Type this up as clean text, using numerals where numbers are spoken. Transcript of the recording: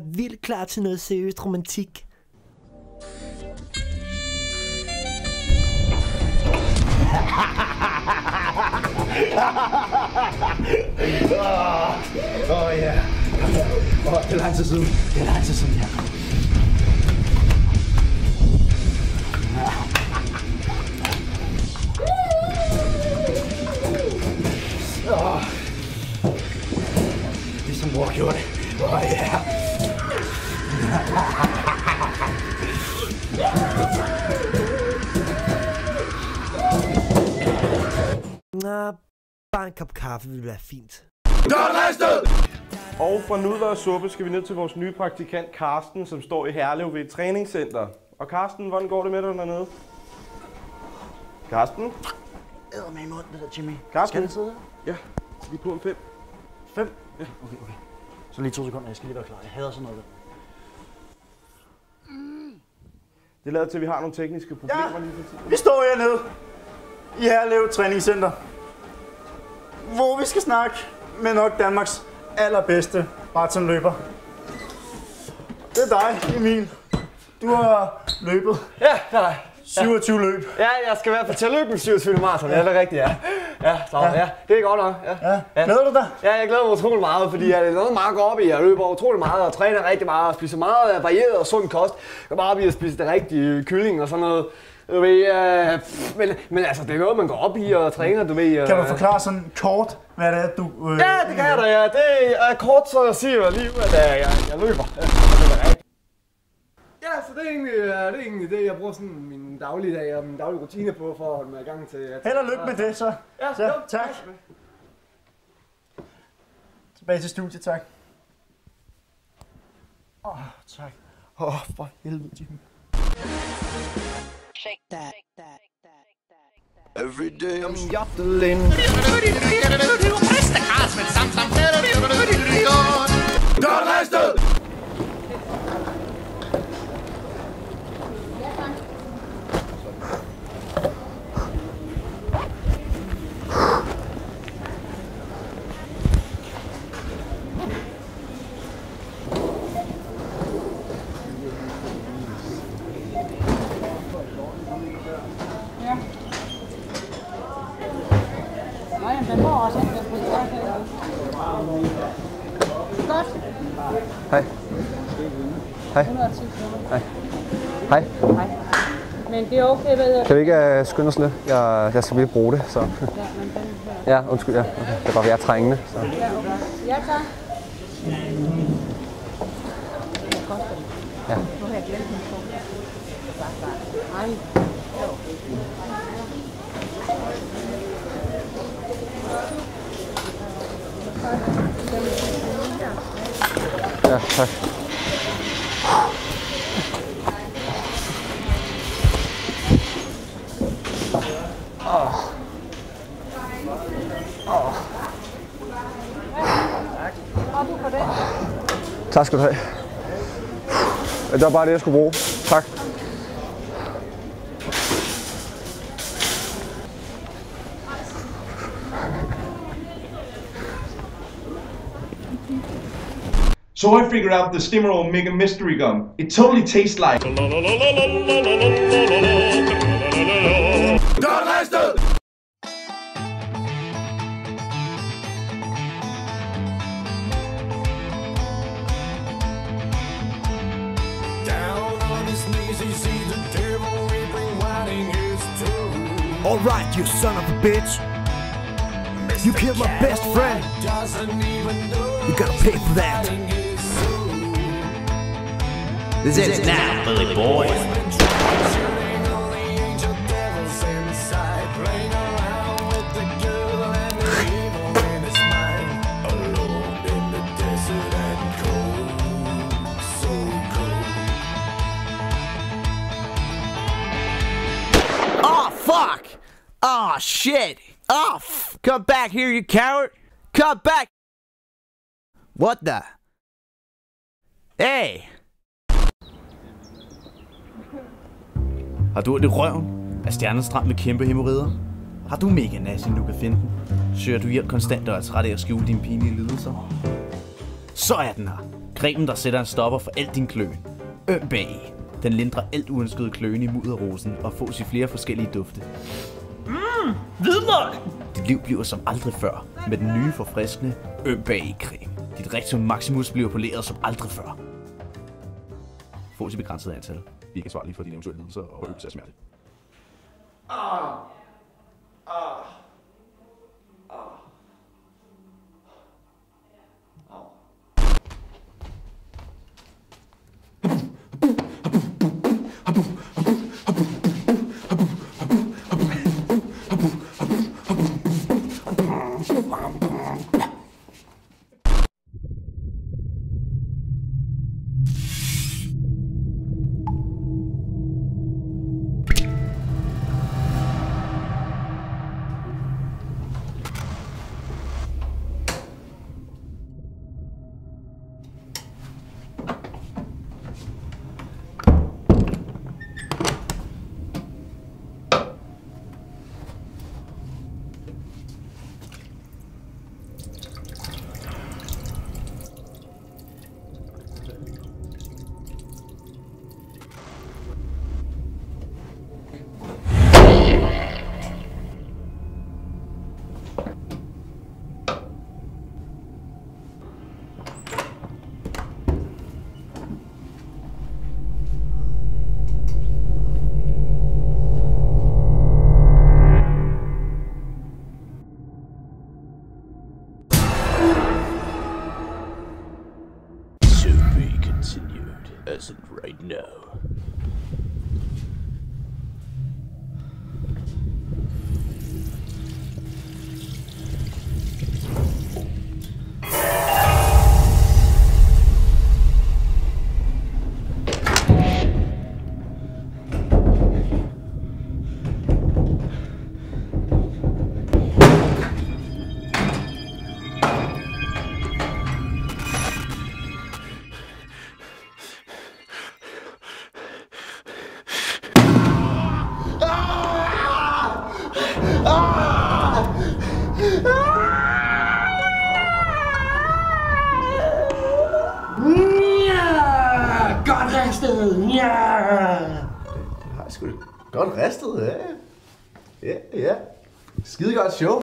vildt klar til noget seriøst romantik. Ja. Det er lang tid siden. Ja. Ligesom mor gjorde det. Ja. Bare en kop kaffe ville være fint. Og fra nudler og suppe skal vi ned til vores nye praktikant Karsten, som står i Herlev ved et træningscenter. Og Karsten, hvordan går det med dig dernede? Karsten? Æder med i munden, det der, Jimmy. Karsten? Skal den sidde? Ja, lige på en 5. 5? Ja, okay. Så lige 2 sekunder, jeg skal lige være klar. Jeg hader sådan noget. Det lader til, at vi har nogle tekniske problemer lige for tiden. Vi står hernede i Herlev Træningscenter, hvor vi skal snakke med nok Danmarks allerbedste maratonløber. Det er dig, Emil. Du har løbet. Ja, det er dig. 27 løb. Ja, jeg skal i hvert fald til at løbe med 27 maraton. Ja, det er rigtigt, ja. Ja, det er godt nok. Ja. Glæder du dig? Ja, jeg glæder mig utrolig meget, fordi jeg er noget meget går op i. Jeg løber utrolig meget og træner rigtig meget og spiser meget varieret og sund kost. Jeg går bare op i at spise det rigtige kylling og sådan noget. Du ved, men altså, det er noget, man går op i og træner, du ved. Kan du forklare sådan kort, hvad det er, du... Ja, det kan jeg da, ja. Det er kort, så siger jeg lige, at jeg løber. Ja, så det er egentlig det, jeg bruger sådan min dagligdag og min daglige rutine på for at holde mig i gang til. Held og lykke med det, så. Ja, så tak. Tilbage til studiet, tak. Tak. For helvede, Jimmy. Shake that. Every day I'm yodeling. Godt rejstet! Hej. Hej. 110 kroner. Hej. Hej. Hej. Men det er okay, ved jeg. Kan vi ikke skynde os lidt? Jeg skal lige bruge det, så. Ja, men den her. Ja, undskyld, ja. Okay. Det er bare, jeg er trængende, så. Ja, okay. Ja, tak. Hvad koster det? Ja. Nu har jeg glemt min kort. Nej. Ja, tak. Tak skal du have. Det var bare det, jeg skulle bruge. Tak. So I figured out the Stimmerol Mega Mystery Gum. It totally tastes like... Alright, you son of a bitch. You killed my best friend. You gotta pay for that. This ends now, Billy boy. Oh, fuck! Oh, shit! Oh, come back here, you coward! Come back! What the? Hey! Har du ondt i røven? Er stjernen stram med kæmpe hæmorrider? Har du mega nazi, du kan finde den? Søger du hjælp konstant og er træt af at skjule dine pinlige lidelser? Så er den her. Cremen, der sætter en stopper for alt din kløen. Øm bag. Den lindrer alt uønsket kløen i mudderrosen og fås i flere forskellige dufte. Vidner! Dit liv bliver som aldrig før med den nye forfriskende Øm bag creme. Dit Rectum Maximus bliver poleret som aldrig før. Fås i begrænset antal. Vi er ikke ansvarlige for dine eventuelle lidelser og øvelse af smerte. As in right now. Godt ristet, ja! Det har jeg sgu godt ristet, ja. Ja, ja. Skide godt show.